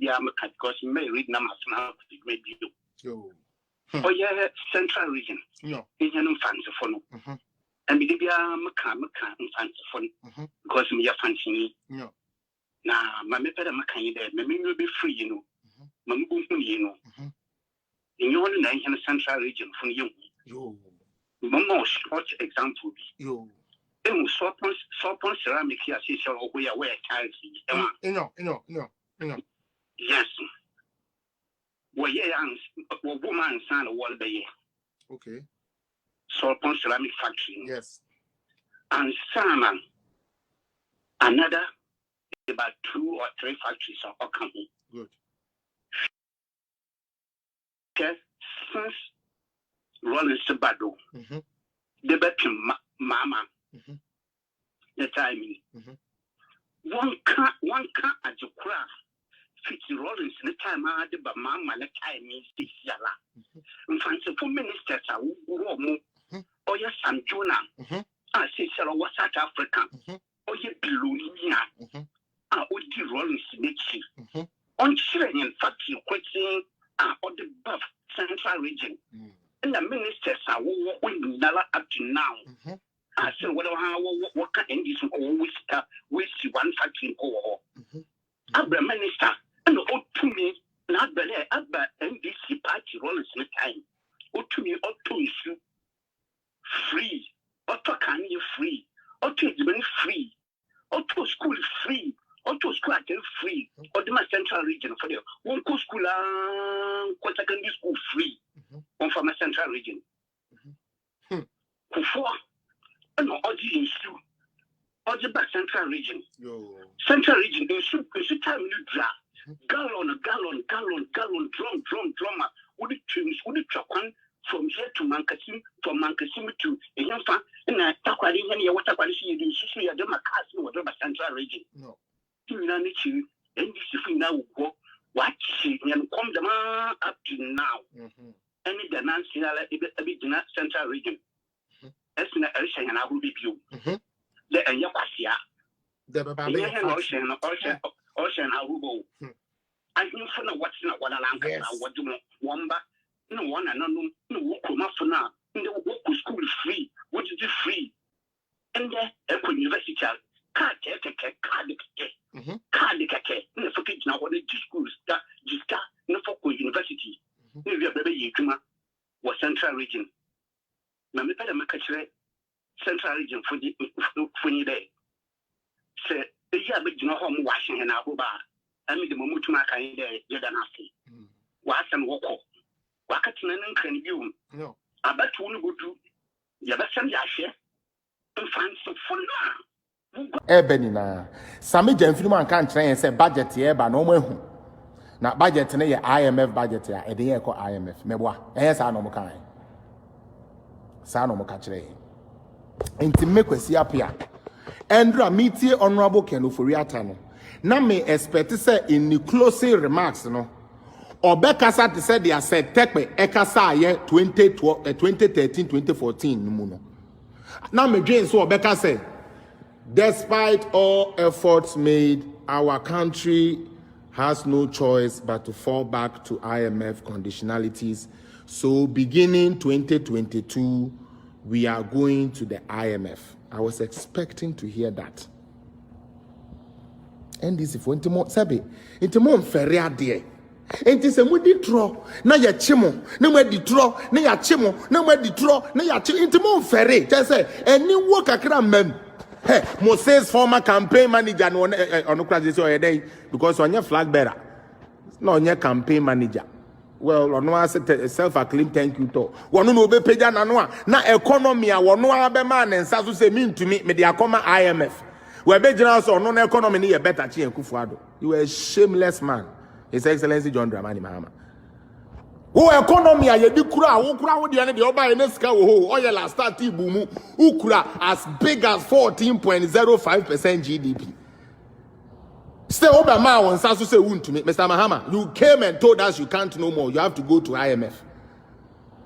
media because you may read numbers now, maybe you. Oh, yeah, Central Region. No. It's an fancy phone. And maybe I'm a fancy phone because me a fancy. No. Now, my method of my there, maybe you'll be free, you know. Mamma, you know. In your nation, Central Region from you. Mamma, short example. You. It was so upon ceramic here, see, so we are where child. No. Yes. Well, yeah, woman son of one day. Okay. So upon ceramic factory. Yes. And Salmon, another about 2 or 3 factories are coming. Good. Okay. Since Rollins Sabado, the better mama. The timing. One can't at the craft. 50 Rollins in the time I had but mamma the time is yalla. And fancy for ministers are warm. Oh, yes, and Jonah. I say, Sarah was South Africa. Oh, you Belunia. I would do Rollins Mitchie. On Chilean factory, quitting or the buff Central Region. And the ministers are walking Nala up to now. I said, what can this always waste one factory or Abra minister and ought to me, not the Abba NDC party rollers in the time. Ought to me, ought to issue free, ought to can you free, ought to be free, ought to school free, ought to school free, or the Central Region for you. One school, secondary school free, one from a Central Region. Before, no, or the issue. Or the Central Region. Central Region, they should time you draw. Gallon, drum. Would it truck one from here to Mankasim, from Mankasim to a young fan, and I talk about any water quality you do, I don't know whatever Central Region. No. You know, and this is now what she and come the man up to now. Any the Nancy, a bit Central Region. As an Erisha and I will be you. The Yapasia. The Ocean, Arubo. I knew for no what's not what I what do Wamba. No one and no walk for now. No walk school free. What is it free? And the Eco University card, no for kids now what is schools that just no for university. Maybe a baby Yuma was Central Region. Mamma Macatre. Central Region for the day. Say, the year but you know home washing and Abuba. I mean the Mumutuma in there, Yadanasi. Wash and walk up. Wakatin and can you? No. I bet you will go to Yabasan Yasha and find some fun now. Benina. Sammy Jenfilman can't try and say budget here, but no more. Now, budget in IMF budget here, a day called IMF. Meboa, yes, I know Mokai. Sano Mokatre. Intimate kwesi apia Andra metie honorable Kenuforiata no na me expect say in the closing remarks no obekasa te say they said tekpe ekasa ye 2013 2014 mu no na me dwen so obeka say despite all efforts made our country has no choice but to fall back to IMF conditionalities, so beginning 2022 we are going to the IMF. I was expecting to hear that. And this if went to more sabi, into more feria dear. And this a mudi draw, na ya chimo, no more draw, na ya chimo, no more draw, na ya chimo, into more ferry. Just say, any work a cram mem. Hey, Moses former campaign manager on the crisis or a day because on your flag bearer, no on your campaign manager. Well, on one self-acclaimed thank you to one no be pay na economy a one be man and sasu say mean to me the akoma IMF we be general so no economy ni better chi Akufo-Addo. You a shameless man, His Excellency John Dramani Mahama. Who economy a yedi kura wo kura wo de ne de oba ene sika wo ho oil la start ibumu ukura as big as 14.05% GDP. Stay over my one sasu say to me, Mr. Mahama, you came and told us you can't no more. You have to go to IMF.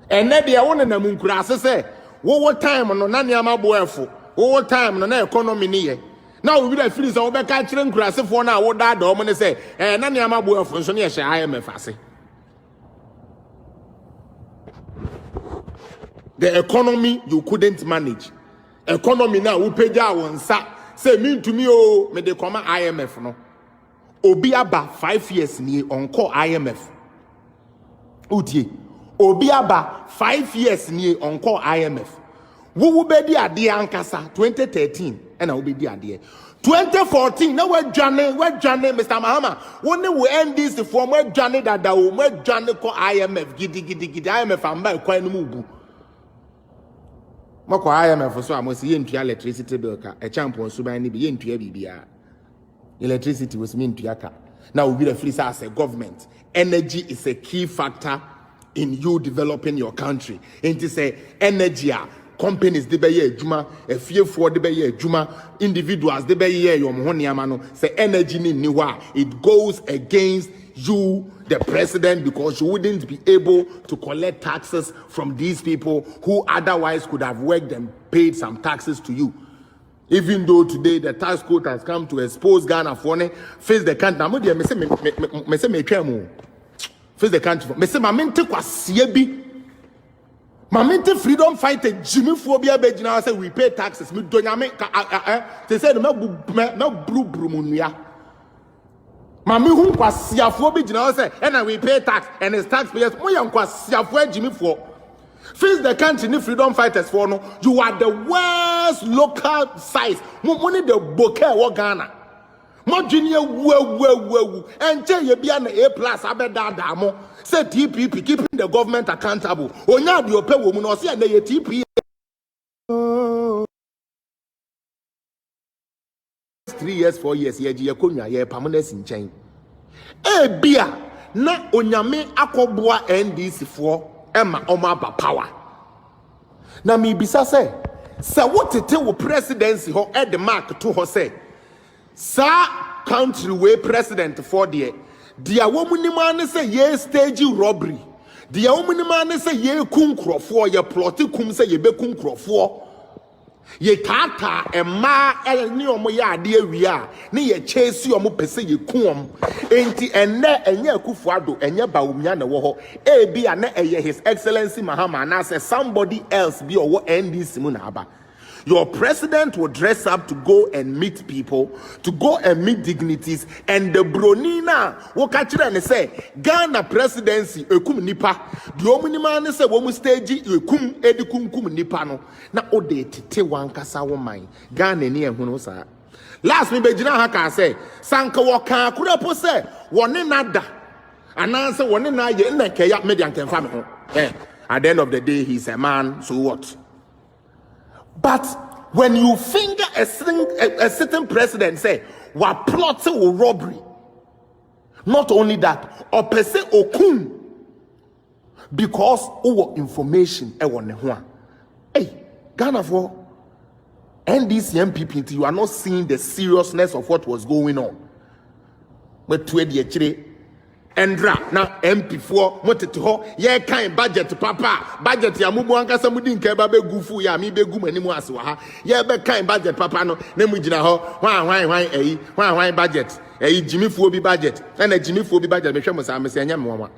And then they want na munkura say, what time no na niama boefo. What time no na economy ni ye. Now we be feeling so be catch them grass for na wo da do mo say na ne ama bo afun so ne ye IMF ase. The economy you couldn't manage. Economy now we pay ja won sa say me to me o me de come IMF no. Obi aba 5 years ni onko IMF. Utie. Obi aba 5 years ni onko IMF. Wo be di ade ankasa 2013 and wo be di ade 2014 na we dwane Mr. Mahama woni wo NDC for mo dwane dada wo mo dwane ko IMF gidi IMF amba kwan no mu bu mako IMF so amosi yentua electricity bill ka e champion so ban ni bi yentua bibia electricity was mean to yaka now we be the free as a government energy is a key factor in you developing your country and to say energy companies de be ye adwuma afiefo de be ye adwuma individuals de be ye yom ho niama no say energy ni wa it goes against you the president because you wouldn't be able to collect taxes from these people who otherwise could have worked and paid some taxes to you. Even though today the tax code has come to expose Ghana for face the country me say face the country me say mamente kwasie bi Maminte freedom fighter Jimmy Phobia Bejina say we pay taxes. Me donyame they said me bru munuya. Mami hu kwasia phobia Bejina say and we pay tax and his taxpayers mo yan kwasia for Jimmy for. Face the country ni freedom fighters for no. You are the worst local size. Mo need the bouquet wo Ghana. Mo junior wu enche ye bia na A+ abeda mo. Say TPP keeping the government accountable. Onya de ope wo mu no say na ye TPP 3 years 4 years ye je konwa ye permanent nchen. E bia na onyame akoboa NDC for ema oma ba power. Na me bisa say what tete wo presidency ho e the mark to ho say sa country way president for the dia womunima say ye stage robbery dia womunima say ye kunkrofo ye plot kum say ye be kunkrofo ye tata ema ni omo ye ade awia ne ye chase omo pese ye kum enti enne enye akufuado enye bawumia na wo ho e bia na eye his excellency Mahama na say somebody else be owo NDC mu na aba. Your president will dress up to go and meet people, to go and meet dignitaries, and the bronina will catch it and say, Ghana presidency, ekum nipa. The omnimane say, womu stage, ekum edikum kum nipa no. Na ode tete wankasa woman. Ghana ni ehuno sa. Last me bejina haka say, sanka waka kurepo say, wane nada. Ananse wane na ye neke ya median kenfame ho. At the end of the day, he's a man, so what? But when you finger a certain president, say, "Wa plot or robbery," not only that, or per se okun, because our information, hey, Ghana for NDC MPP, you are not seeing the seriousness of what was going on. But to the Endra na MP4 motete ho ye kan budget papa budget ya mubu ankasa mudi nke ba be gufu ya mi be gu manimu ase wa ha ye be kan budget papa no na mu gina ho hwan budget jimifuo bi budget na jimifuo bi budget me hwe mo sa me se anya me wa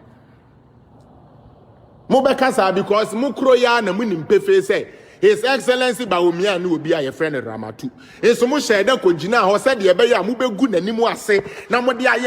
mo be kasa because mu kro ya na mu nim pefe say His Excellency Bawumia no obi aye friend Ramatu eso mo shede ko gina ho se de be ya mu be gu nanimu ase na mo de aye